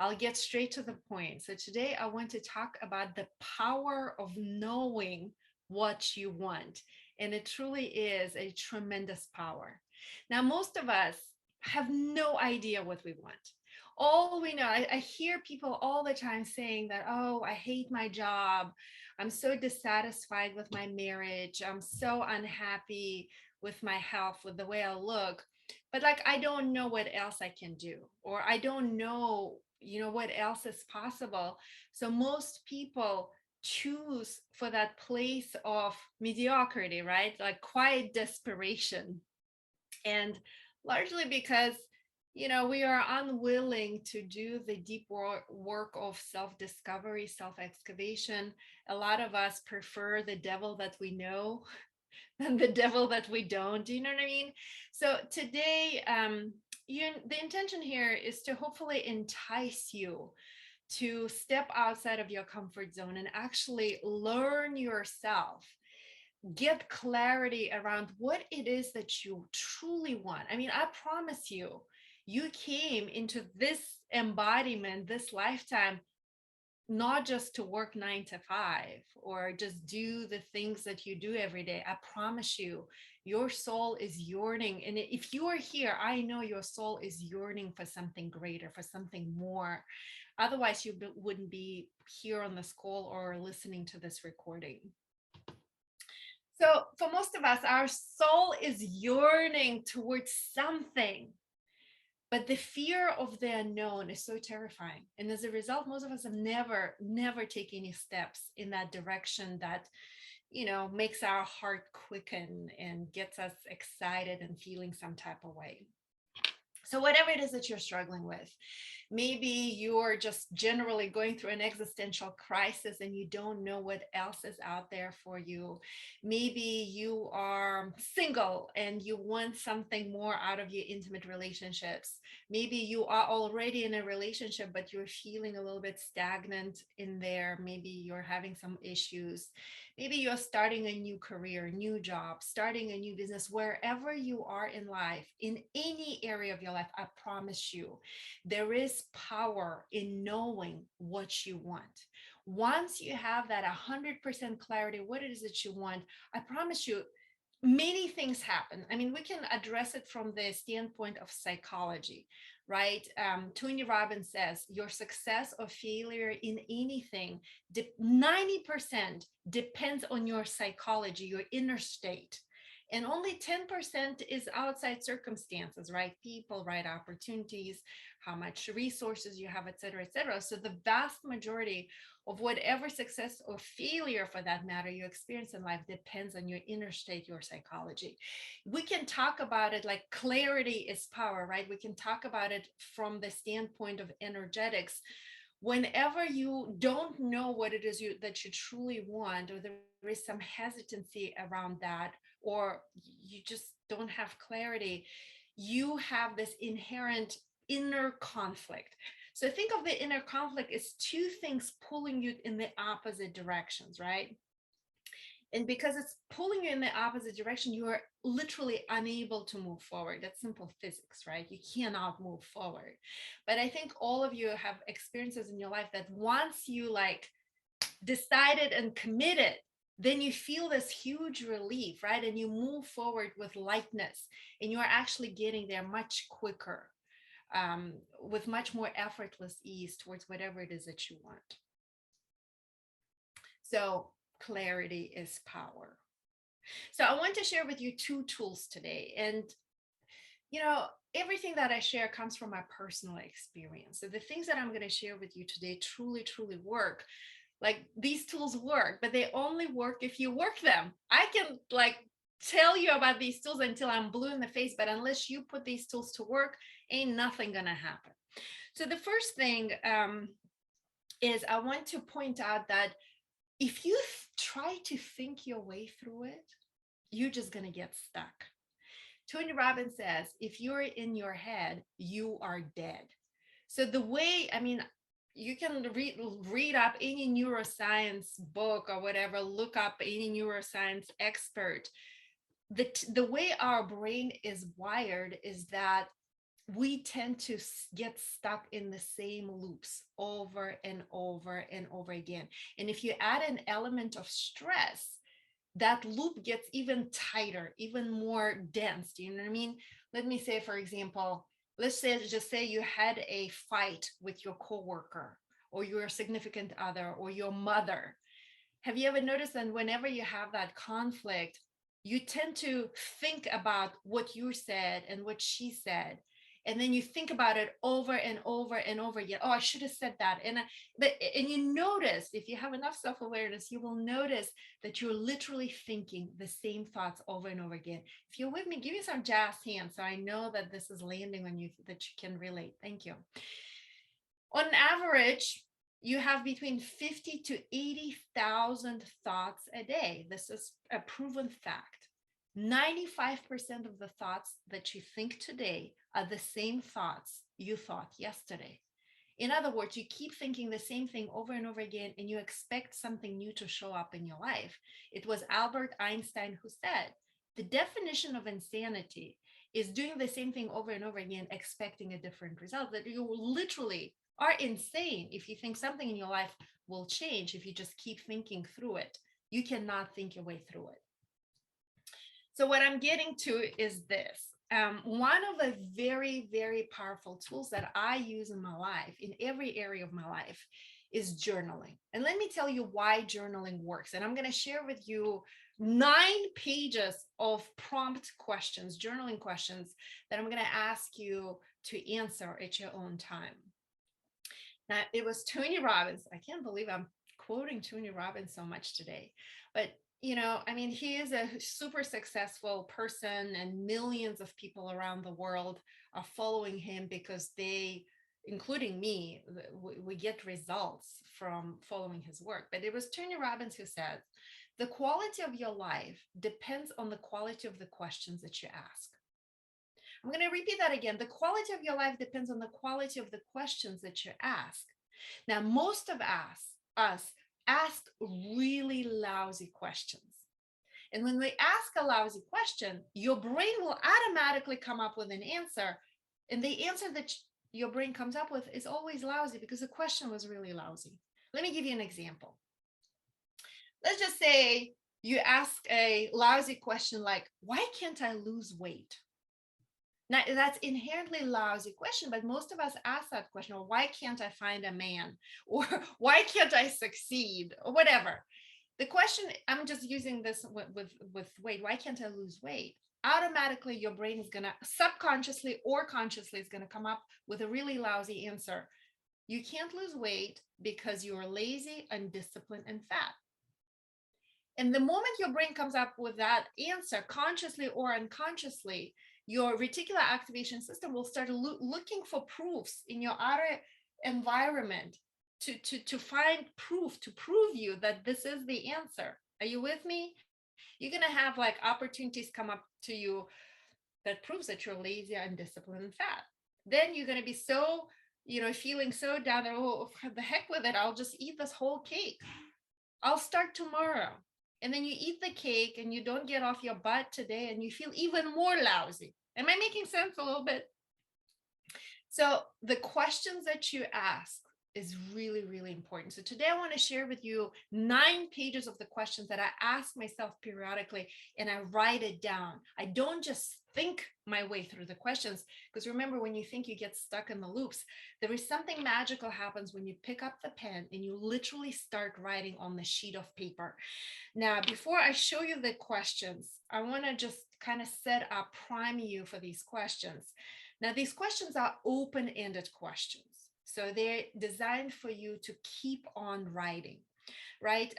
I'll get straight to the point. So today I want to talk about the power of knowing what you want. And it truly is a tremendous power. Now, most of us have no idea what we want. All we know, I hear people all the time saying that, oh, I hate my job. I'm so dissatisfied with my marriage. I'm so unhappy with my health, with the way I look. But like, I don't know what else I can do, or I don't know, what else is possible. So most people choose for that place of mediocrity, right? Like quiet desperation. And largely because we are unwilling to do the deep work of self-discovery, self-excavation. A lot of us prefer the devil that we know than the devil that we don't. Do you know what I mean? So today, the intention here is to hopefully entice you to step outside of your comfort zone and actually learn yourself, get clarity around what it is that you truly want. I mean, I promise you, you came into this embodiment, this lifetime, not just to work 9 to 5 or just do the things that you do every day. I promise you, your soul is yearning. And if you are here, I know your soul is yearning for something greater, for something more. Otherwise, you wouldn't be here on this call or listening to this recording. So for most of us, our soul is yearning towards something, but the fear of the unknown is so terrifying. And as a result, most of us have never taken any steps in that direction that, makes our heart quicken and gets us excited and feeling some type of way. So whatever it is that you're struggling with, maybe you're just generally going through an existential crisis and you don't know what else is out there for you. Maybe you are single and you want something more out of your intimate relationships. Maybe you are already in a relationship, but you're feeling a little bit stagnant in there. Maybe you're having some issues. Maybe you're starting a new career, new job, starting a new business. Wherever you are in life, in any area of your life, I promise you, there is power in knowing what you want. Once you have that 100% clarity, what it is that you want, I promise you, many things happen. I mean, we can address it from the standpoint of psychology, right? Tony Robbins says your success or failure in anything, 90% depends on your psychology, your inner state. And only 10% is outside circumstances, right? People, right? Opportunities, how much resources you have, et cetera, et cetera. So the vast majority of whatever success or failure for that matter you experience in life depends on your inner state, your psychology. We can talk about it like clarity is power, right? We can talk about it from the standpoint of energetics. Whenever you don't know what it is that you truly want, or there is some hesitancy around that, or you just don't have clarity, you have this inherent inner conflict. So think of the inner conflict as two things pulling you in the opposite directions, right? And because it's pulling you in the opposite direction, you are literally unable to move forward. That's simple physics, right? You cannot move forward. But I think all of you have experiences in your life that once you like decided and committed, then you feel this huge relief, right? And you move forward with lightness, and you are actually getting there much quicker, with much more effortless ease towards whatever it is that you want. So clarity is power. So I want to share with you two tools today. And, everything that I share comes from my personal experience. So the things that I'm going to share with you today truly, truly work. Like these tools work, but they only work if you work them. I can like tell you about these tools until I'm blue in the face, but unless you put these tools to work, ain't nothing going to happen. So the first thing is I want to point out that if you try to think your way through it, you're just going to get stuck. Tony Robbins says, if you're in your head, you are dead. So the way, I mean, you can read up any neuroscience book or whatever, look up any neuroscience expert. The way our brain is wired is that we tend to get stuck in the same loops over and over and over again. And if you add an element of stress, that loop gets even tighter, even more dense. Do you know what I mean? Let me say, for example, let's say just say you had a fight with your coworker or your significant other or your mother. Have you ever noticed that whenever you have that conflict, you tend to think about what you said and what she said, and then you think about it over and over and over again. Oh, I should have said that. And you notice, if you have enough self-awareness, you will notice that you're literally thinking the same thoughts over and over again. If you're with me, give me some jazz hands so I know that this is landing on you, that you can relate. Thank you. On average, you have between 50 to 80,000 thoughts a day. This is a proven fact. 95% of the thoughts that you think today are the same thoughts you thought yesterday. In other words, you keep thinking the same thing over and over again, and you expect something new to show up in your life. It was Albert Einstein who said, the definition of insanity is doing the same thing over and over again, expecting a different result. That you literally are insane if you think something in your life will change if you just keep thinking through it. You cannot think your way through it. So what I'm getting to is this. One of the very, very powerful tools that I use in my life, in every area of my life, is journaling. And let me tell you why journaling works. And I'm going to share with you 9 pages of prompt questions, journaling questions, that I'm going to ask you to answer at your own time. Now, it was Tony Robbins. I can't believe I'm quoting Tony Robbins so much today. But, you know, I mean, he is a super successful person, and millions of people around the world are following him because they, including me, we get results from following his work. But it was Tony Robbins who said, the quality of your life depends on the quality of the questions that you ask. I'm going to repeat that again. The quality of your life depends on the quality of the questions that you ask. Now, most of us ask really lousy questions. And when we ask a lousy question, your brain will automatically come up with an answer. And the answer that your brain comes up with is always lousy because the question was really lousy. Let me give you an example. Let's just say you ask a lousy question like, why can't I lose weight? Now, that's inherently lousy question, but most of us ask that question, or why can't I find a man? Or why can't I succeed? Or whatever. The question, I'm just using this with weight. Why can't I lose weight? Automatically, your brain is going to subconsciously or consciously is going to come up with a really lousy answer. You can't lose weight because you're lazy, undisciplined, and fat. And the moment your brain comes up with that answer, consciously or unconsciously, your reticular activation system will start looking for proofs in your outer environment to find proof, to prove you that this is the answer. Are you with me? You're going to have like opportunities come up to you that proves that you're lazy, undisciplined, and fat. Then you're going to be so, feeling so down there, oh, the heck with it. I'll just eat this whole cake. I'll start tomorrow. And then you eat the cake and you don't get off your butt today and you feel even more lousy. Am I making sense a little bit? So the questions that you ask is really, really important. So today I want to share with you 9 pages of the questions that I ask myself periodically, and I write it down. I don't just think my way through the questions, because remember, when you think, you get stuck in the loops. There is something magical happens when you pick up the pen and you literally start writing on the sheet of paper. Now, before I show you the questions, I want to just kind of set up, prime you for these questions. Now, these questions are open-ended questions. So they're designed for you to keep on writing, right?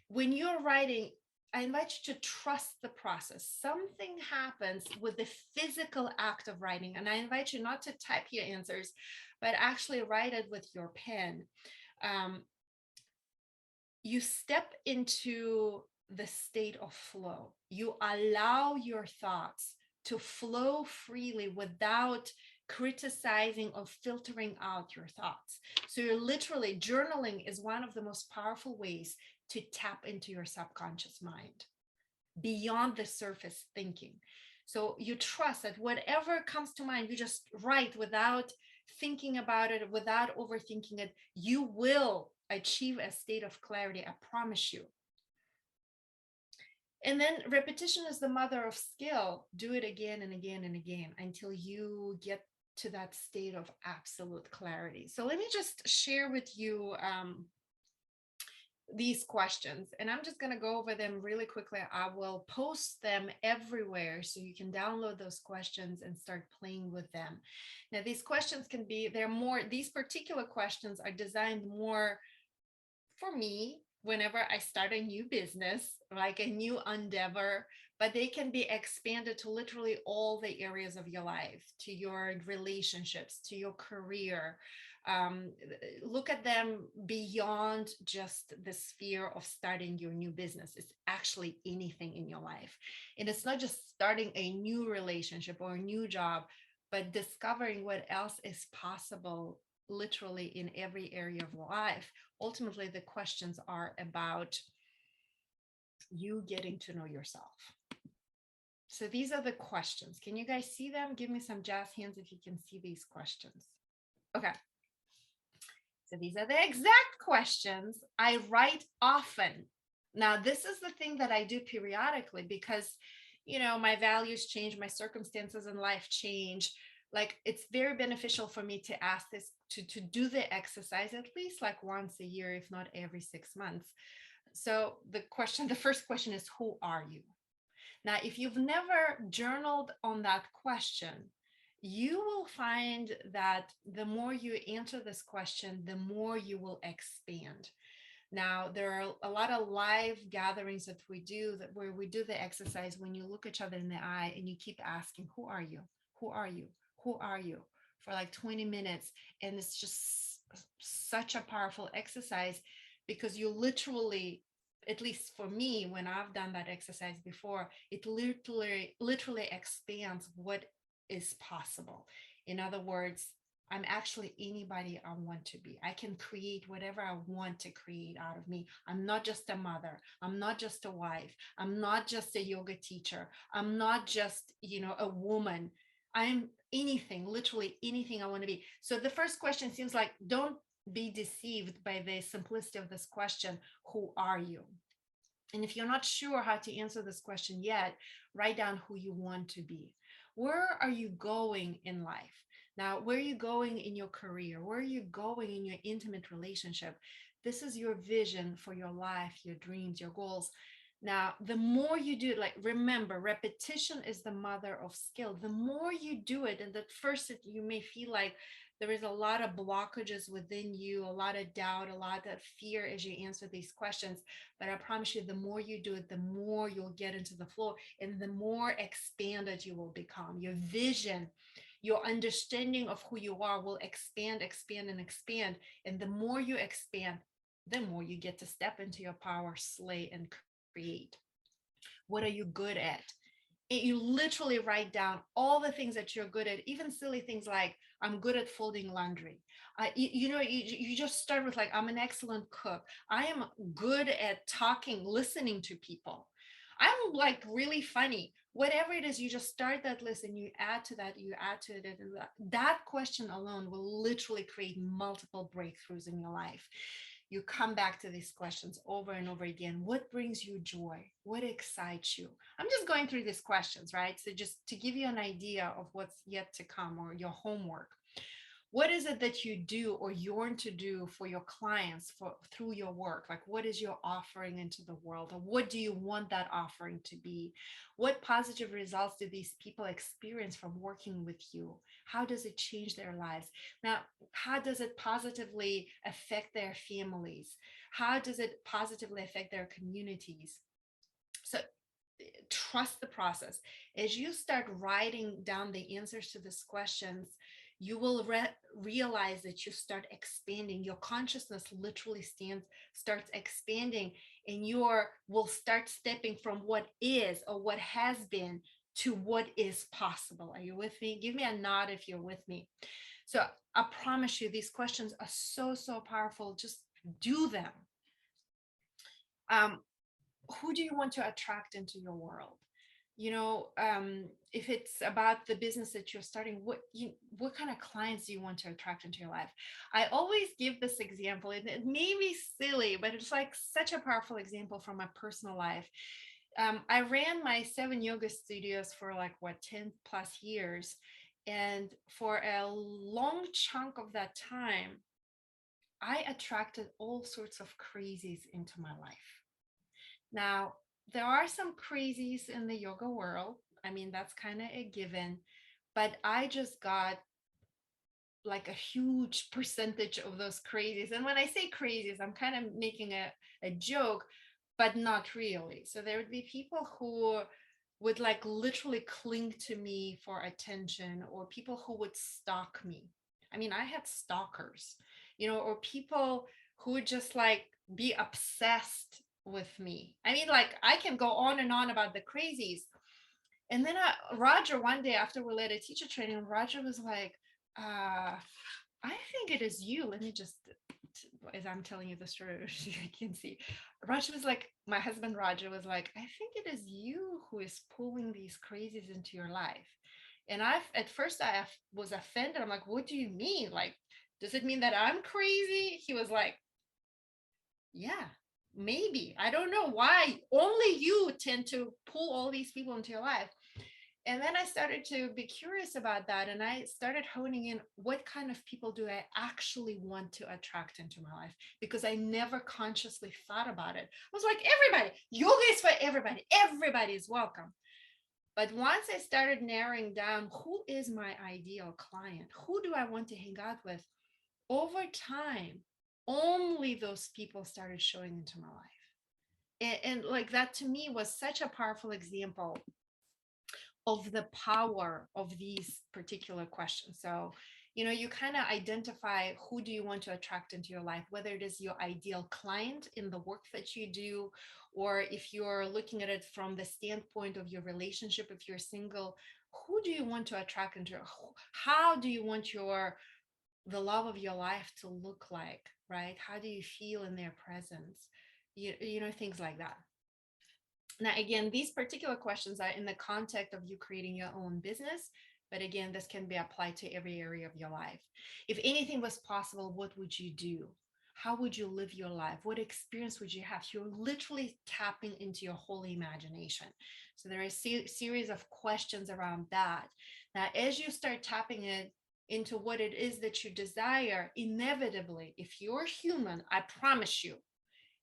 When you're writing, I invite you to trust the process. Something happens with the physical act of writing. And I invite you not to type your answers, but actually write it with your pen. You step into the state of flow. You allow your thoughts to flow freely without criticizing or filtering out your thoughts. So you're literally, journaling is one of the most powerful ways to tap into your subconscious mind beyond the surface thinking. So you trust that whatever comes to mind, you just write without thinking about it, without overthinking it. You will achieve a state of clarity. I promise you. And then repetition is the mother of skill. Do it again and again and again until you get to that state of absolute clarity. So let me just share with you these questions, and I'm just going to go over them really quickly. I will post them everywhere so you can download those questions and start playing with them. Now, these questions can be, they're more, these particular questions are designed more for me whenever I start a new business, like a new endeavor, but they can be expanded to literally all the areas of your life, to your relationships, to your career. Um, Look at them beyond just the sphere of starting your new business. It's actually anything in your life. And it's not just starting a new relationship or a new job, but discovering what else is possible literally in every area of life. Ultimately, the questions are about you getting to know yourself. So these are the questions. Can you guys see them? Give me some jazz hands if you can see these questions. Okay. So these are the exact questions I write often. Now, this is the thing that I do periodically because, my values change, my circumstances in life change. Like it's very beneficial for me to ask this, to do the exercise at least like once a year, if not every 6 months. So the first question is, who are you? Now, if you've never journaled on that question, you will find that the more you answer this question, the more you will expand. Now, there are a lot of live gatherings that we do where we do the exercise when you look each other in the eye and you keep asking, who are you? Who are you? Who are you? For like 20 minutes. And it's just such a powerful exercise because you literally, at least for me, when I've done that exercise before, it literally expands what is possible. In other words, I'm actually anybody I want to be. I can create whatever I want to create out of me. I'm not just a mother. I'm not just a wife. I'm not just a yoga teacher. I'm not just, a woman. I'm anything, literally anything I want to be. So the first question seems like, don't be deceived by the simplicity of this question, who are you? And if you're not sure how to answer this question yet, write down who you want to be. Where are you going in life? Now, where are you going in your career? Where are you going in your intimate relationship? This is your vision for your life, your dreams, your goals. Now, the more you do it, like remember, repetition is the mother of skill. The more you do it, and at first you may feel like there is a lot of blockages within you, a lot of doubt, a lot of fear as you answer these questions. But I promise you, the more you do it, the more you'll get into the flow and the more expanded you will become. Your vision, your understanding of who you are will expand, expand, and expand. And the more you expand, the more you get to step into your power, slay, and create. What are you good at? And you literally write down all the things that you're good at, even silly things like I'm good at folding laundry. You just start with like I'm an excellent cook. I am good at talking, listening to people. I'm like really funny. Whatever it is, you just start that list and you add to that, you add to it. And that question alone will literally create multiple breakthroughs in your life. You come back to these questions over and over again. What brings you joy? What excites you? I'm just going through these questions, right? So just to give you an idea of what's yet to come or your homework. What is it that you do or yearn to do for your clients through your work? Like what is your offering into the world, or what do you want that offering to be? What positive results do these people experience from working with you? How does it change their lives? Now, how does it positively affect their families? How does it positively affect their communities? So trust the process. As you start writing down the answers to these questions, you will realize that you start expanding. Your consciousness literally starts expanding, and will start stepping from what is or what has been to what is possible. Are you with me? Give me a nod if you're with me. So I promise you, these questions are so, so powerful. Just do them. Um, who do you want to attract into your world? if it's about the business that you're starting, what kind of clients do you want to attract into your life? I always give this example, and it may be silly, but it's like such a powerful example from my personal life. I ran my 7 yoga studios for like what 10 plus years, and for a long chunk of that time, I attracted all sorts of crazies into my life. Now, there are some crazies in the yoga world. I mean, that's kind of a given, but I just got like a huge percentage of those crazies. And when I say crazies, I'm kind of making a joke, but not really. So there would be people who would like literally cling to me for attention, or people who would stalk me. I mean, I had stalkers, or people who would just like be obsessed with me. I mean, like I can go on and on about the crazies. And then Roger, one day after we led a teacher training, Roger was like, I think it is you. Let me just, as I'm telling you the story, you can see. Roger was like, my husband Roger was like, I think it is you who is pulling these crazies into your life. And at first I was offended. I'm like, what do you mean? Like, does it mean that I'm crazy? He was like, yeah, maybe. I don't know why. Only you tend to pull all these people into your life. And then I started to be curious about that. And I started honing in, what kind of people do I actually want to attract into my life? Because I never consciously thought about it. I was like, everybody, yoga is for everybody. Everybody is welcome. But once I started narrowing down, who is my ideal client? Who do I want to hang out with? Over time, only those people started showing into my life. And like that to me was such a powerful example of the power of these particular questions. So, you kind of identify, who do you want to attract into your life, whether it is your ideal client in the work that you do, or if you're looking at it from the standpoint of your relationship, if you're single, who do you want to attract into, how do you want the love of your life to look like, right? How do you feel in their presence? Things like that. Now, again, these particular questions are in the context of you creating your own business. But again, this can be applied to every area of your life. If anything was possible, what would you do? How would you live your life? What experience would you have? You're literally tapping into your whole imagination. So there is a series of questions around that. Now, as you start tapping it into what it is that you desire, inevitably, if you're human, I promise you,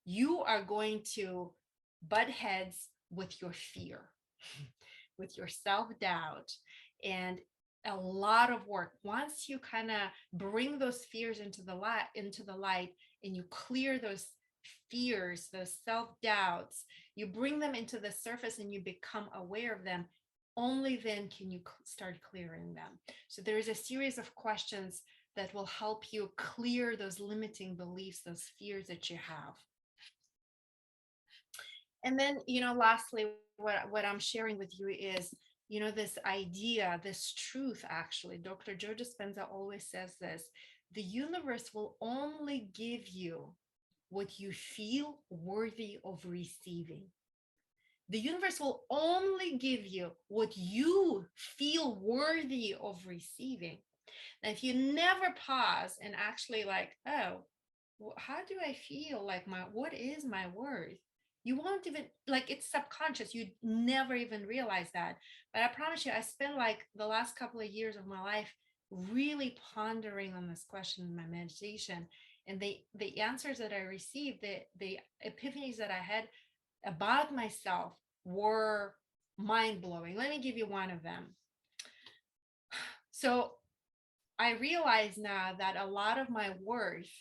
you are going to butt heads with your fear, with your self-doubt, and a lot of work. Once you kind of bring those fears into the light, and you clear those fears, those self-doubts, you bring them into the surface and you become aware of them, only then can you start clearing them. So there is a series of questions that will help you clear those limiting beliefs, those fears that you have. And then, lastly, what I'm sharing with you is, this idea, this truth. Actually, Dr. Joe Dispenza always says this: the universe will only give you what you feel worthy of receiving. The universe will only give you what you feel worthy of receiving. And if you never pause and actually like, oh, how do I feel, like what is my worth? You won't even, like, it's subconscious. You never even realize that. But I promise you, I spent like the last couple of years of my life really pondering on this question in my meditation. And the answers that I received, the epiphanies that I had about myself were mind blowing. Let me give you one of them. So I realize now that a lot of my worth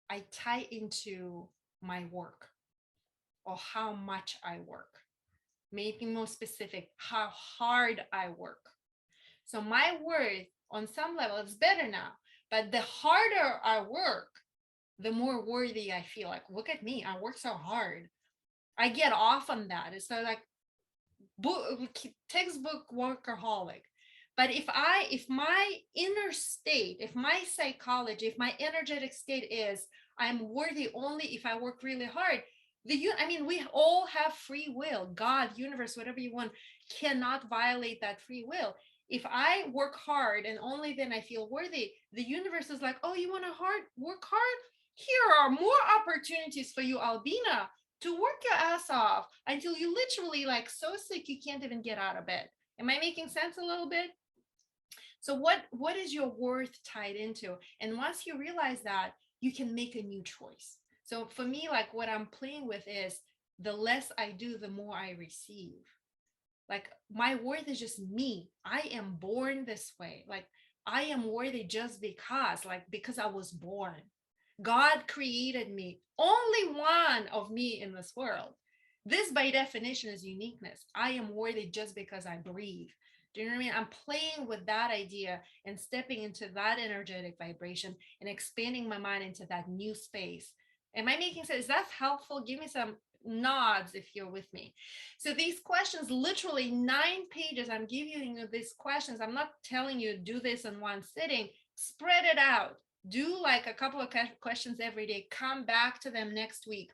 I tie into my work, or how much I work. Maybe more specific, how hard I work. So my worth on some level is better now, but the harder I work, the more worthy I feel. Like, look at me, I work so hard. I get off on that. It's so like textbook workaholic. But if my inner state, if my psychology, if my energetic state is I'm worthy only if I work really hard, I mean, we all have free will. God, universe, whatever you want, cannot violate that free will. If I work hard and only then I feel worthy, the universe is like, oh, you want to work hard? Here are more opportunities for you, Albina, to work your ass off until you literally like so sick you can't even get out of bed. Am I making sense a little bit? So what is your worth tied into? And once you realize that, you can make a new choice. So for me, like what I'm playing with is the less I do, the more I receive. Like my worth is just me. I am born this way. Like I am worthy just because I was born. God created me, only one of me in this world. This, by definition, is uniqueness. I am worthy just because I breathe. Do you know what I mean? I'm playing with that idea and stepping into that energetic vibration and expanding my mind into that new space. Am I making sense? Is that helpful? Give me some nods if you're with me. So these questions, literally 9 pages, I'm giving you these questions. I'm not telling you do this in one sitting. Spread it out. Do like a couple of questions every day. Come back to them next week.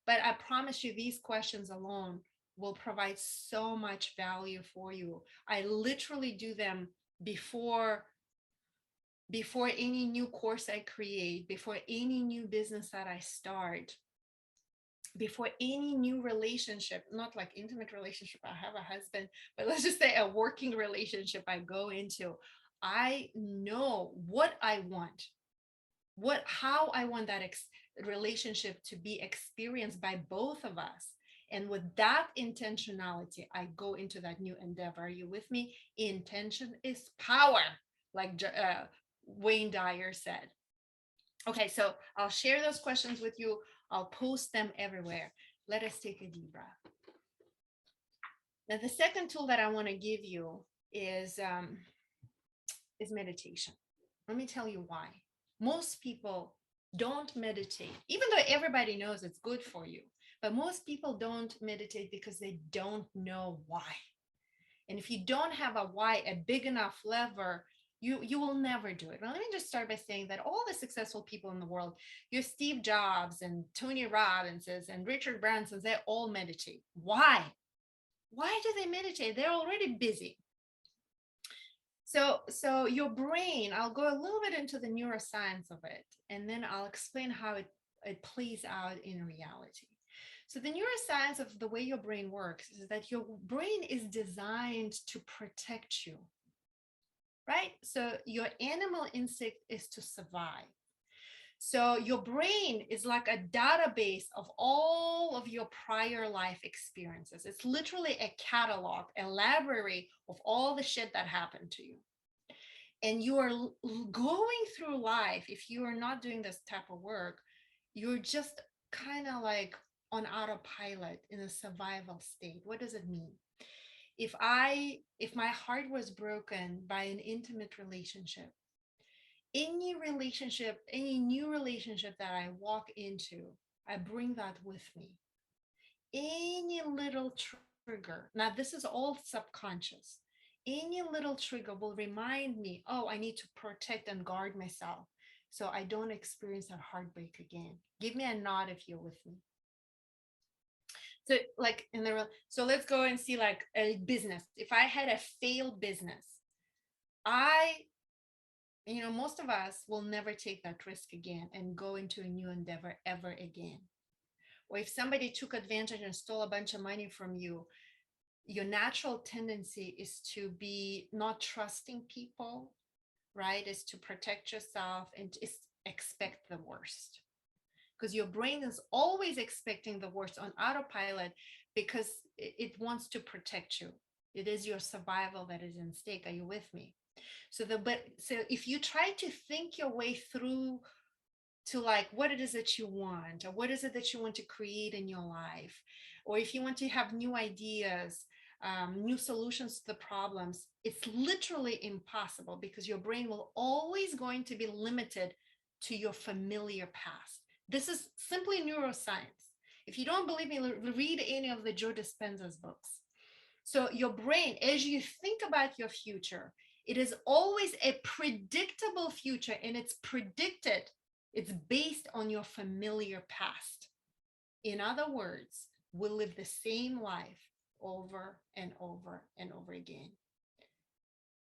But I promise you, these questions alone will provide so much value for you. I literally do them before any new course I create, before any new business that I start, before any new relationship, not like intimate relationship, I have a husband, but let's just say a working relationship I go into. I know what I want, how I want that relationship to be experienced by both of us. And with that intentionality, I go into that new endeavor. Are you with me? Intention is power, like Wayne Dyer said. Okay, so I'll share those questions with you. I'll post them everywhere. Let us take a deep breath. Now, the second tool that I want to give you is meditation. Let me tell you why. Most people don't meditate, even though everybody knows it's good for you. But most people don't meditate because they don't know why. And if you don't have a why, a big enough lever, you will never do it. Now, let me just start by saying that all the successful people in the world, your Steve Jobs and Tony Robbins's and Richard Branson's, they all meditate. Why? Why do they meditate? They're already busy. So your brain, I'll go a little bit into the neuroscience of it, and then I'll explain how it plays out in reality. So the neuroscience of the way your brain works is that your brain is designed to protect you, right? So your animal instinct is to survive. So your brain is like a database of all of your prior life experiences. It's literally a catalog, a library of all the shit that happened to you. And you are going through life, if you are not doing this type of work, you're just kind of like on autopilot in a survival state. What does it mean? If my heart was broken by an intimate relationship, any new relationship that I walk into, I bring that with me. Any little trigger, now this is all subconscious, any little trigger will remind me, oh, I need to protect and guard myself so I don't experience that heartbreak again. Give me a nod if you're with me. So like so let's go and see like a business. If I had a failed business, I most of us will never take that risk again and go into a new endeavor ever again. Or if somebody took advantage and stole a bunch of money from you, your natural tendency is to be not trusting people, right? Is to protect yourself and expect the worst. Because your brain is always expecting the worst on autopilot because it wants to protect you. It is your survival that is in stake. Are you with me? So if you try to think your way through to like what it is that you want, or what is it that you want to create in your life, or if you want to have new ideas, new solutions to the problems, it's literally impossible because your brain will always going to be limited to your familiar past. This is simply neuroscience. If you don't believe me, read any of the Joe Dispenza's books. So your brain, as you think about your future, it is always a predictable future, and it's based on your familiar past. In other words, we live the same life over and over and over again.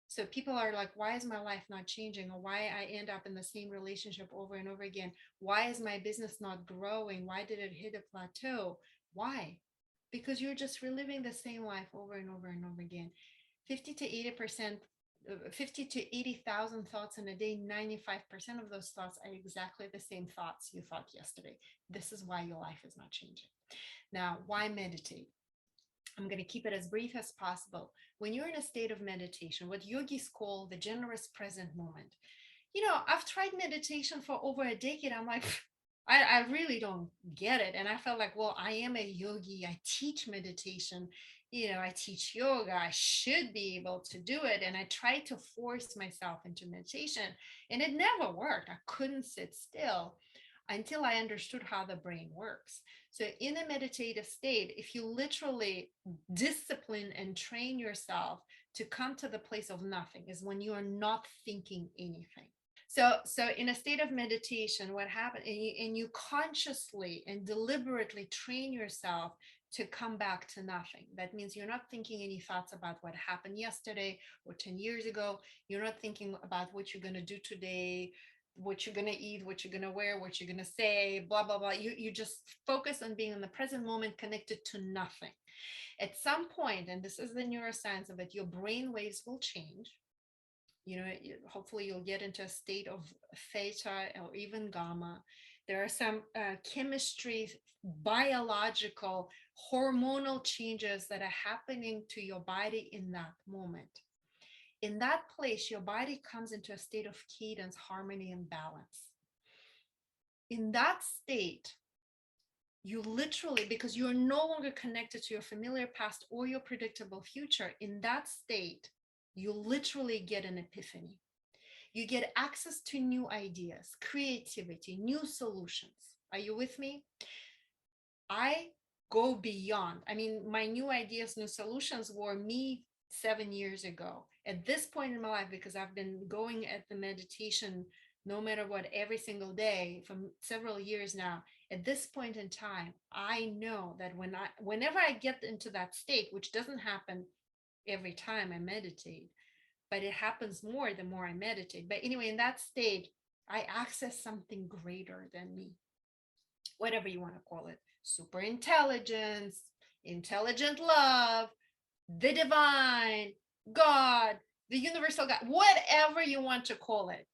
So people are like, why is my life not changing? Or why I end up in the same relationship over and over again? Why is my business not growing? Why did it hit a plateau? Why? Because you're just reliving the same life over and over and over again. 50 to 80%, 50 to 80,000 thoughts in a day, 95% of those thoughts are exactly the same thoughts you thought yesterday. This is why your life is not changing. Now, why meditate? I'm going to keep it as brief as possible. When you're in a state of meditation, what yogis call the generous present moment, I've tried meditation for over a decade. I'm like, I really don't get it. And I felt like, well, I am a yogi. I teach meditation. I teach yoga. I should be able to do it. And I tried to force myself into meditation, and it never worked. I couldn't sit still until I understood how the brain works. So, in a meditative state, if you literally discipline and train yourself to come to the place of nothing, is when you are not thinking anything. So in a state of meditation, what happens, and you consciously and deliberately train yourself to come back to nothing. That means you're not thinking any thoughts about what happened yesterday or 10 years ago. You're not thinking about what you're going to do today, what you're going to eat, what you're going to wear, what you're going to say, blah, blah, blah. You just focus on being in the present moment, connected to nothing. At some point, and this is the neuroscience of it, your brain waves will change. Hopefully you'll get into a state of theta or even gamma. There are some chemistry, biological, hormonal changes that are happening to your body in that moment. In that place, your body comes into a state of cadence, harmony, and balance. In that state, you literally, because you're no longer connected to your familiar past or your predictable future, in that state, you literally get an epiphany. You get access to new ideas, creativity, new solutions. Are you with me? I go beyond. I mean, my new ideas, new solutions were me 7 years ago. At this point in my life, because I've been going at the meditation no matter what every single day for several years now, at this point in time, I know that whenever I get into that state, which doesn't happen every time I meditate, but it happens more the more I meditate. But anyway, in that state, I access something greater than me, whatever you want to call it, super intelligence, intelligent love, the divine, God, the universal God, whatever you want to call it.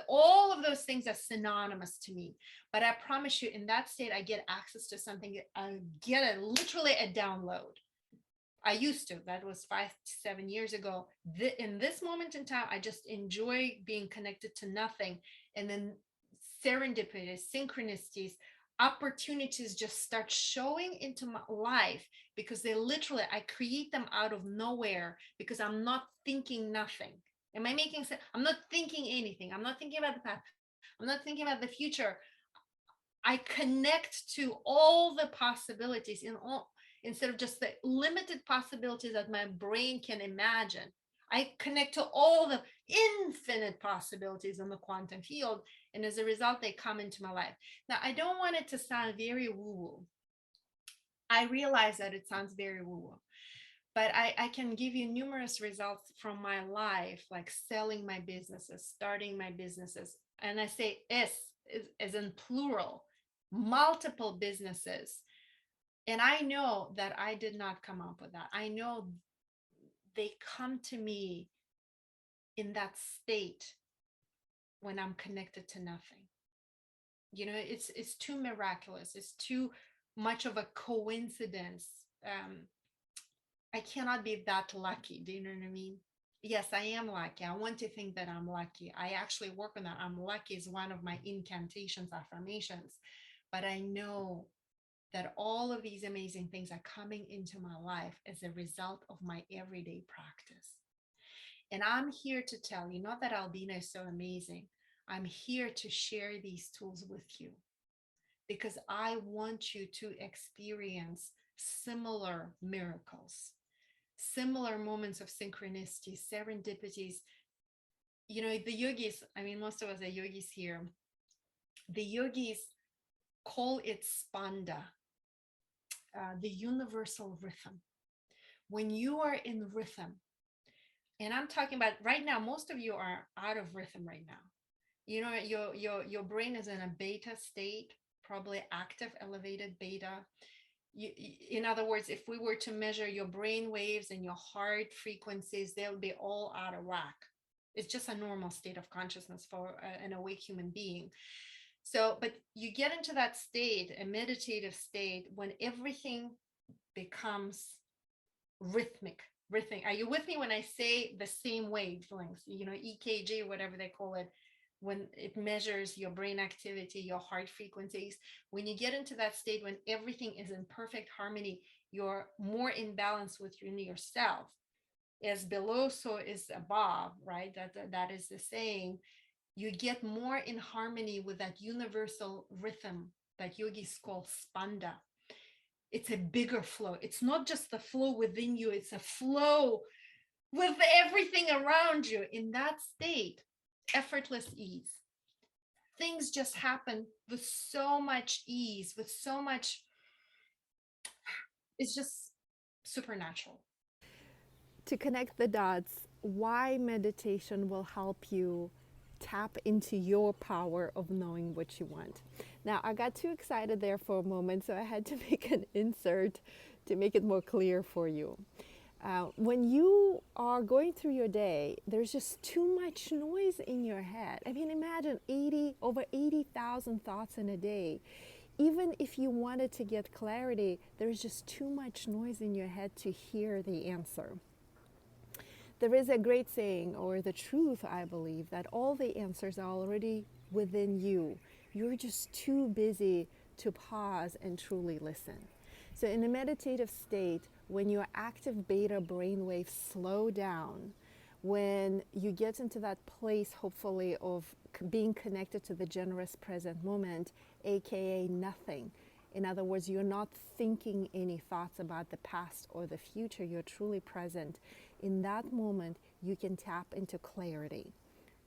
All of those things are synonymous to me. But I promise you, in that state, I get access to something. I get literally a download. I used to. That was 5 to 7 years ago. In this moment in time, I just enjoy being connected to nothing. And then serendipity, synchronicities, opportunities just start showing into my life because I create them out of nowhere because I'm not thinking nothing. Am I making sense? I'm not thinking anything. I'm not thinking about the past. I'm not thinking about the future. I connect to all the possibilities instead of just the limited possibilities that my brain can imagine. I connect to all the infinite possibilities in the quantum field. And as a result, they come into my life. Now, I don't want it to sound very woo-woo. I realize that it sounds very woo-woo. But I can give you numerous results from my life, like selling my businesses, starting my businesses. And I say S as in plural, multiple businesses. And I know that I did not come up with that. I know they come to me in that state when I'm connected to nothing. It's too miraculous. It's too much of a coincidence. I cannot be that lucky. Do you know what I mean? Yes, I am lucky. I want to think that I'm lucky. I actually work on that. I'm lucky is one of my incantations, affirmations. But I know that all of these amazing things are coming into my life as a result of my everyday practice. And I'm here to tell you, not that Albina is so amazing, I'm here to share these tools with you because I want you to experience similar miracles, similar moments of synchronicity, serendipities. The yogis, I mean, most of us are yogis here. The yogis call it spanda. the universal rhythm. When you are in rhythm, and I'm talking about right now, most of you are out of rhythm right now. You know, your brain is in a beta state, probably active elevated beta. In other words, if we were to measure your brain waves and your heart frequencies, they'll be all out of whack. It's just a normal state of consciousness for an awake human being. So, but you get into that state, a meditative state, when everything becomes rhythmic. Rhythmic. Are you with me when I say the same wavelengths? You know, EKG, whatever they call it, when it measures your brain activity, your heart frequencies. When you get into that state when everything is in perfect harmony, you're more in balance with yourself. As below, so is above, right? That is the saying. You get more in harmony with that universal rhythm that yogis call spanda. It's a bigger flow. It's not just the flow within you, it's a flow with everything around you. In that state, effortless ease. Things just happen with so much ease, with so much, it's just supernatural. To connect the dots, why meditation will help you tap into your power of knowing what you want. Now, I got too excited there for a moment, so I had to make an insert to make it more clear for you. When you are going through your day, there's just too much noise in your head. I mean, imagine over 80,000 thoughts in a day. Even if you wanted to get clarity, there's just too much noise in your head to hear the answer. There is a great saying, or the truth, I believe, that all the answers are already within you. You're just too busy to pause and truly listen. So, in a meditative state, when your active beta brainwaves slow down, when you get into that place, hopefully, of being connected to the generous present moment, aka nothing. In other words, you're not thinking any thoughts about the past or the future, you're truly present. In that moment, you can tap into clarity.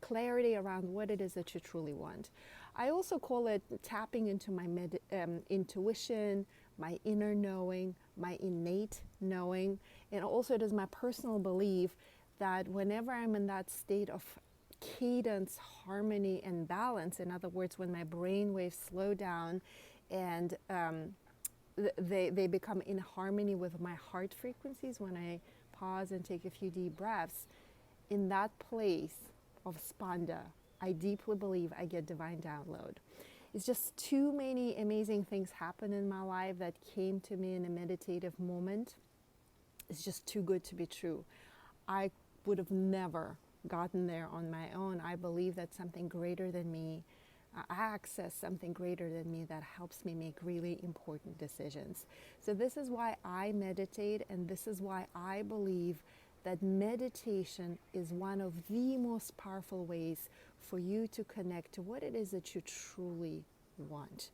Clarity around what it is that you truly want. I also call it tapping into my intuition, my inner knowing, my innate knowing. And also, it is my personal belief that whenever I'm in that state of cadence, harmony, and balance, in other words, when my brain waves slow down and they become in harmony with my heart frequencies, when I pause and take a few deep breaths, in that place of spanda, I deeply believe I get divine download. It's just too many amazing things happen in my life that came to me in a meditative moment. It's just too good to be true. I would have never gotten there on my own. I believe that something greater than me, I access something greater than me that helps me make really important decisions. So this is why I meditate, and this is why I believe that meditation is one of the most powerful ways for you to connect to what it is that you truly want.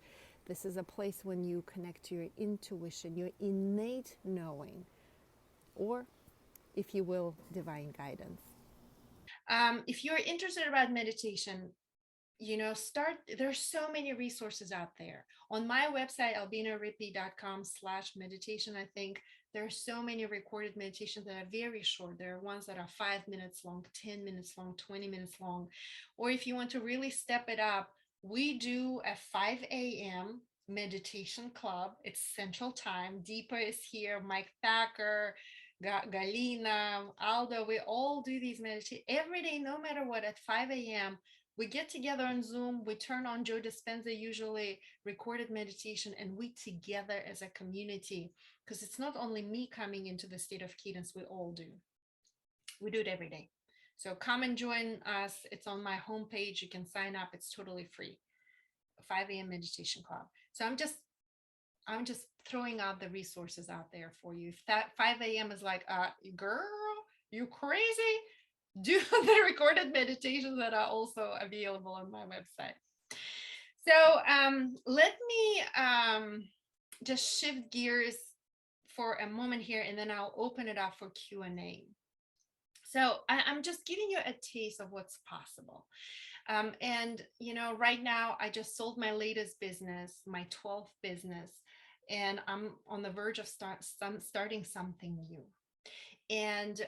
This is a place when you connect to your intuition, your innate knowing, or, if you will, divine guidance. If you're interested about meditation, start. There's so many resources out there. On my website, albinarippy.com/meditation, I think there are so many recorded meditations that are very short. There are ones that are 5 minutes long, 10 minutes long, 20 minutes long. Or if you want to really step it up, we do a 5 a.m. meditation club. It's Central Time. Deepa is here, Mike Thacker, Galina, Aldo. We all do these meditation every day, no matter what, at 5 a.m. We get together on Zoom, we turn on Joe Dispenza, usually recorded meditation, and we together as a community, because it's not only me coming into the state of cadence, we all do. We do it every day. So come and join us. It's on my homepage. You can sign up. It's totally free. 5 a.m. meditation club. So I'm just throwing out the resources out there for you. If that 5 a.m. is like, girl, you crazy? Do the recorded meditations that are also available on my website. So let me just shift gears for a moment here, and then I'll open it up for Q&A. So I'm just giving you a taste of what's possible. And right now I just sold my latest business, my 12th business. and I'm on the verge of starting something new. And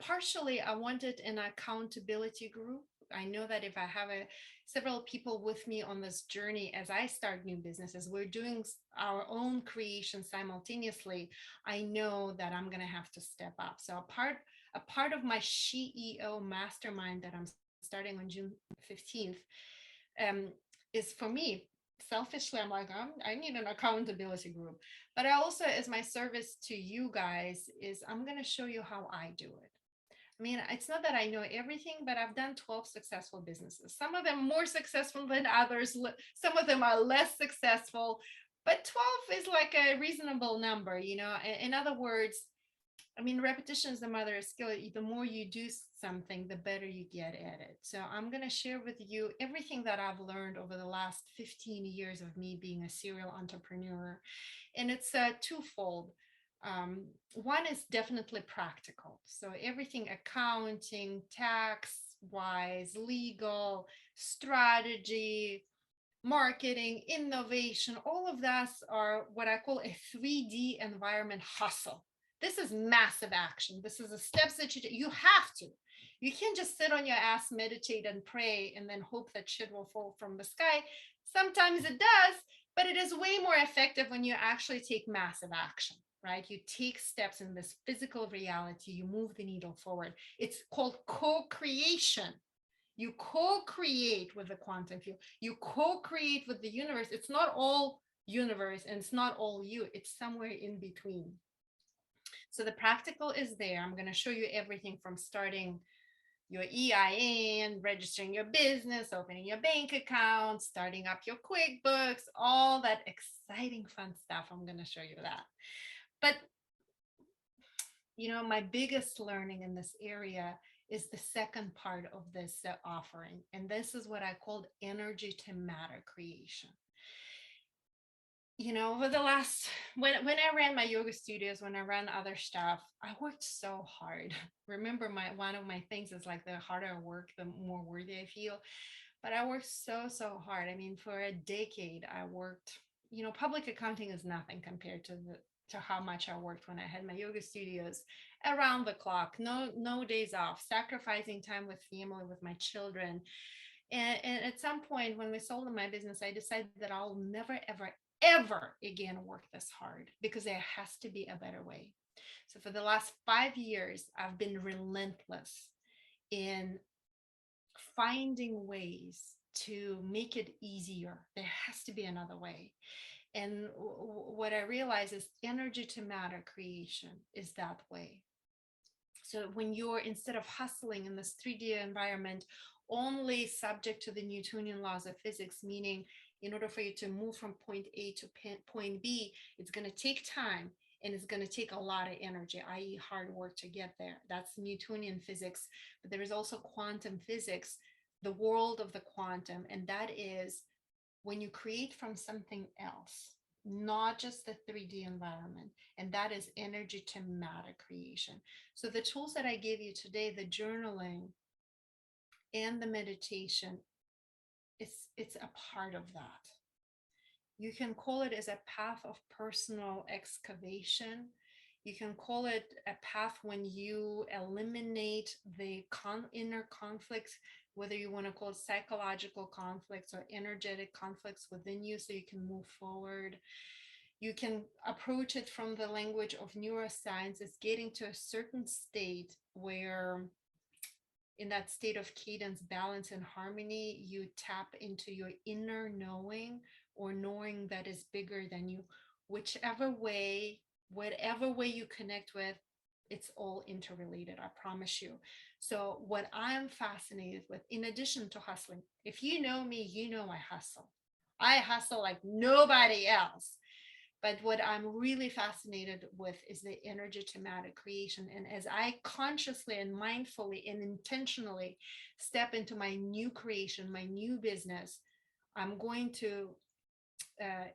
partially I wanted an accountability group. I know that if I have several people with me on this journey as I start new businesses, we're doing our own creation simultaneously. I know that I'm going to have to step up. So a part of my CEO mastermind that I'm starting on June 15th, um, is for me. Selfishly, I'm like, I need an accountability group. But I also, as my service to you guys, is I'm going to show you how I do it. I mean, it's not that I know everything, but I've done 12 successful businesses. Some of them more successful than others. Some of them are less successful, but 12 is like a reasonable number, you know. In other words, I mean, repetition is the mother of skill. The more you do something, the better you get at it. So I'm going to share with you everything that I've learned over the last 15 years of me being a serial entrepreneur. And it's twofold. One is definitely practical. So everything accounting, tax wise, legal, strategy, marketing, innovation, all of that are what I call a 3D environment hustle. This is massive action. This is the steps that you have to. You can't just sit on your ass, meditate, and pray, and then hope that shit will fall from the sky. Sometimes it does, but it is way more effective when you actually take massive action, right? You take steps in this physical reality, you move the needle forward. It's called co creation. You co-create with the quantum field. You co-create with the universe. It's not all universe and it's not all you. It's somewhere in between. So the practical is there. I'm going to show you everything from starting your EIN, registering your business, opening your bank account, starting up your QuickBooks, all that exciting fun stuff. I'm going to show you that. But my biggest learning in this area is the second part of this offering. And this is what I called energy to matter creation. Over the last, when I ran my yoga studios, when I ran other stuff, I worked so hard. Remember, one of my things is like the harder I work, the more worthy I feel. But I worked so hard. I mean, for a decade, I worked, public accounting is nothing compared to how much I worked when I had my yoga studios around the clock, no days off, sacrificing time with family, with my children. And at some point when we sold my business, I decided that I'll never, ever again work this hard because there has to be a better way. So for the last 5 years, I've been relentless in finding ways to make it easier. There has to be another way. And what I realize is energy to matter creation is that way. So when you're, instead of hustling in this 3D environment, only subject to the Newtonian laws of physics, meaning in order for you to move from point A to point B, it's going to take time and it's going to take a lot of energy, i.e. hard work to get there. That's Newtonian physics. But there is also quantum physics, the world of the quantum, and that is when you create from something else, not just the 3D environment, and that is energy to matter creation. So the tools that I gave you today, the journaling and the meditation, it's a part of that. You can call it as a path of personal excavation. You can call it a path when you eliminate the inner conflicts, whether you want to call it psychological conflicts or energetic conflicts within you, so you can move forward. You can approach it from the language of neuroscience as getting to a certain state where, in that state of cadence, balance, and harmony, you tap into your inner knowing, or knowing that is bigger than you. Whichever way, whatever way you connect with, it's all interrelated, I promise you. So what I'm fascinated with, in addition to hustling, if you know me, you know I hustle like nobody else. But what I'm really fascinated with is the energy to matter creation. And as I consciously and mindfully and intentionally step into my new creation, my new business, I'm going to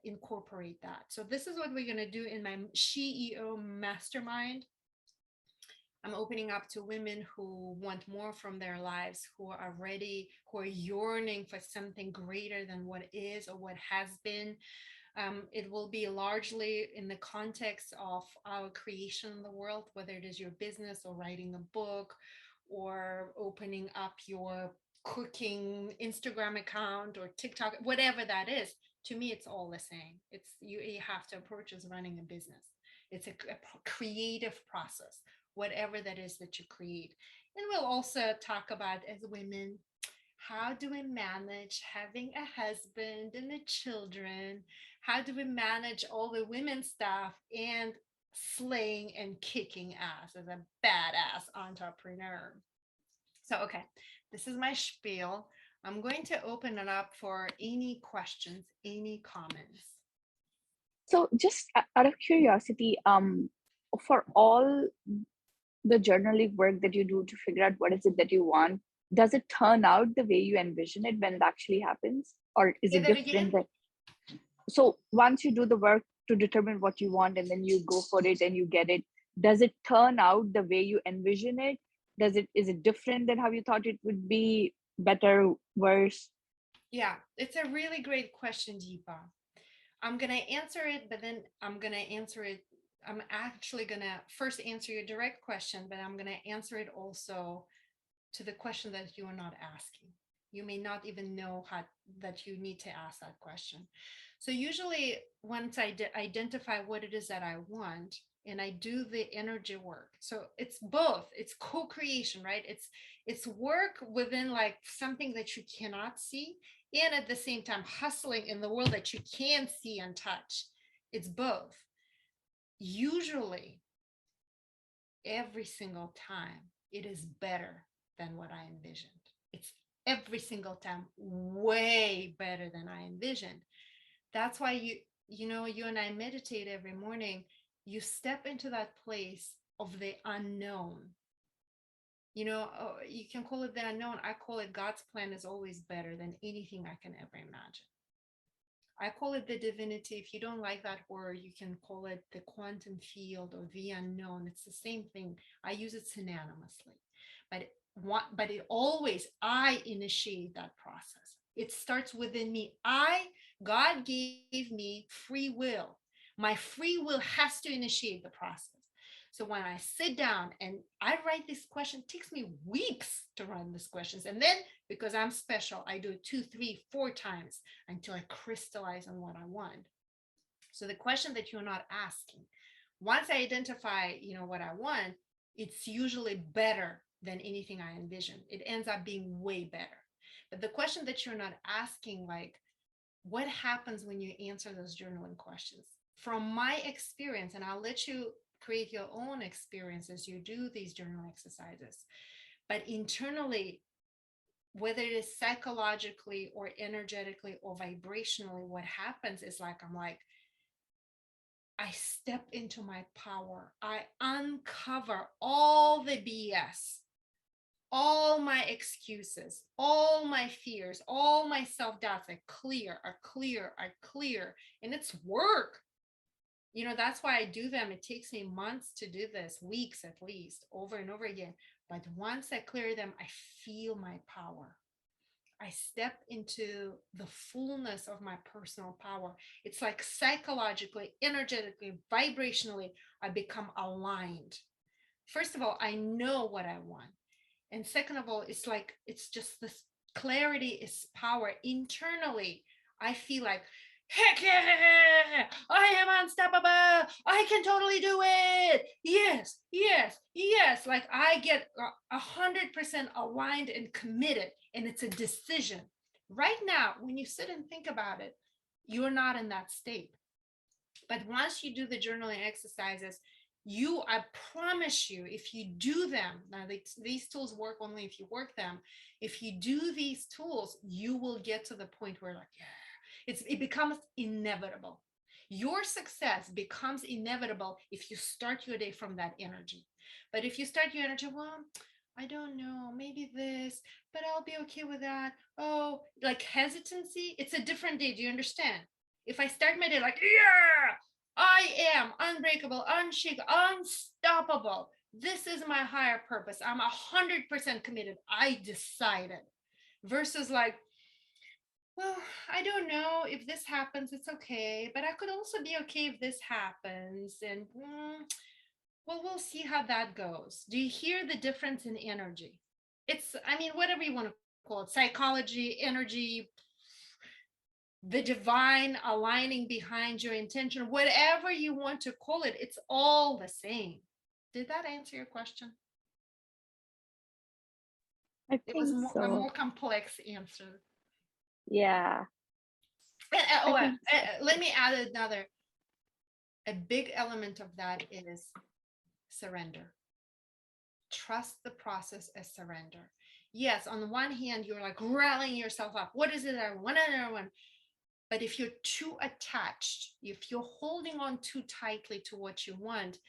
incorporate that. So this is what we're going to do in my CEO mastermind. I'm opening up to women who want more from their lives, who are ready, who are yearning for something greater than what is or what has been. It will be largely in the context of our creation in the world, whether it is your business or writing a book or opening up your cooking Instagram account or TikTok, whatever that is. To me, it's all the same. It's you have to approach as running a business. It's a creative process, whatever that is that you create. And we'll also talk about, as women, how do we manage having a husband and the children? How do we manage all the women stuff and slaying and kicking ass as a badass entrepreneur? So, okay, this is my spiel. I'm going to open it up for any questions, any comments. So, just out of curiosity, for all the journaling work that you do to figure out what is it that you want, does it turn out the way you envision it when it actually happens, or is Say it that different? again. So once you do the work to determine what you want and then you go for it and you get it, does it turn out the way you envision it? Is it different than how you thought it would be? Better, worse? Yeah, it's a really great question, Deepa. I'm going to answer it, but then I'm going to answer it. I'm actually going to first answer your direct question, but I'm going to answer it also to the question that you are not asking. You may not even know how that you need to ask that question. So usually once I identify what it is that I want and I do the energy work. So it's both. It's co-creation, right? It's work within like something that you cannot see and at the same time hustling in the world that you can see and touch. It's both. Usually every single time it is better than what I envisioned. It's every single time way better than I envisioned. That's why you and I meditate every morning. You step into that place of the unknown. You can call it the unknown. I call it God's plan is always better than anything I can ever imagine. I call it the divinity. If you don't like that word, you can call it the quantum field or the unknown. It's the same thing. I use it synonymously. But it always, I initiate that process. It starts within me. God gave me free will. My free will has to initiate the process. So when I sit down and I write this question, it takes me weeks to run these questions. And then because I'm special, I do it 2, 3, 4 times until I crystallize on what I want. So the question that you're not asking, once I identify, what I want, it's usually better than anything I envision. It ends up being way better. But the question that you're not asking, like, what happens when you answer those journaling questions? From my experience, and I'll let you create your own experience as you do these journal exercises, but internally, whether it is psychologically or energetically or vibrationally, what happens is like, I'm like, I step into my power. I uncover all the BS, all my excuses, all my fears, all my self doubts. I clear. And it's work. That's why I do them. It takes me months to do this, weeks at least, over and over again. But once I clear them, I feel my power. I step into the fullness of my personal power. It's like psychologically, energetically, vibrationally, I become aligned. First of all, I know what I want. And second of all, it's just this clarity is power. Internally, I feel like, heck yeah, I am unstoppable. I can totally do it. Yes, yes, yes. Like I get 100% aligned and committed, and it's a decision. Right now, when you sit and think about it, you're not in that state. But once you do the journaling exercises, I promise you, if you do them, now these tools work only if you work them. If you do these tools, you will get to the point where, like, yeah, it becomes inevitable. Your success becomes inevitable if you start your day from that energy. But if you start your energy, well, I don't know, maybe this, but I'll be okay with that. Oh, like hesitancy, it's a different day. Do you understand? If I start my day like, yeah, I am unbreakable, unshakable, unstoppable. This is my higher purpose. I'm 100% committed. I decided. Versus like, well, I don't know if this happens, it's okay, but I could also be okay if this happens. And well, we'll see how that goes. Do you hear the difference in energy? It's, I mean, whatever you want to call it, psychology, energy, the divine aligning behind your intention, whatever you want to call it, it's all the same. Did that answer your question? I It was think a so. more complex answer. Yeah, I think so. Let me add another. A big element of that is surrender. Trust the process as surrender. Yes, on the one hand, you're like rallying yourself up. What is it I want? I want. But if you're too attached, if you're holding on too tightly to what you want,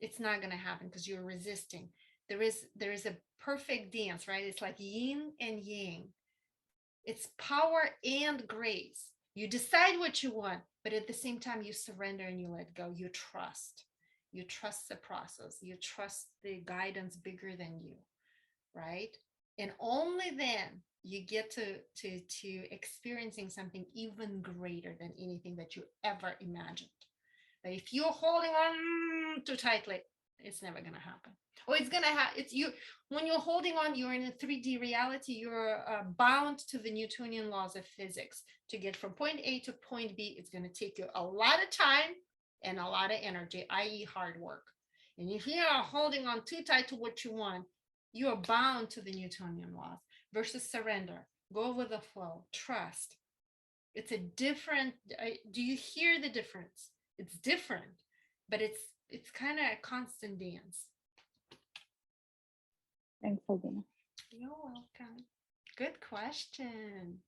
it's not going to happen because you're resisting. There is a perfect dance, right? It's like yin and yang. It's power and grace. You decide what you want, but at the same time, you surrender and you let go. You trust. You trust the process. You trust the guidance bigger than you, right? And only then you get to experiencing something even greater than anything that you ever imagined. But if you're holding on too tightly, it's never gonna happen. Or it's gonna have it's you when you're holding on, you're in a 3D reality. You're bound to the Newtonian laws of physics. To get from point A to point B, it's gonna take you a lot of time and a lot of energy, i.e., hard work. And if you are holding on too tight to what you want, you are bound to the Newtonian laws. Versus surrender, go with the flow, trust. It's a different. Do you hear the difference? It's different, but it's kind of a constant dance. Thanks, Albina. You're welcome. Good question.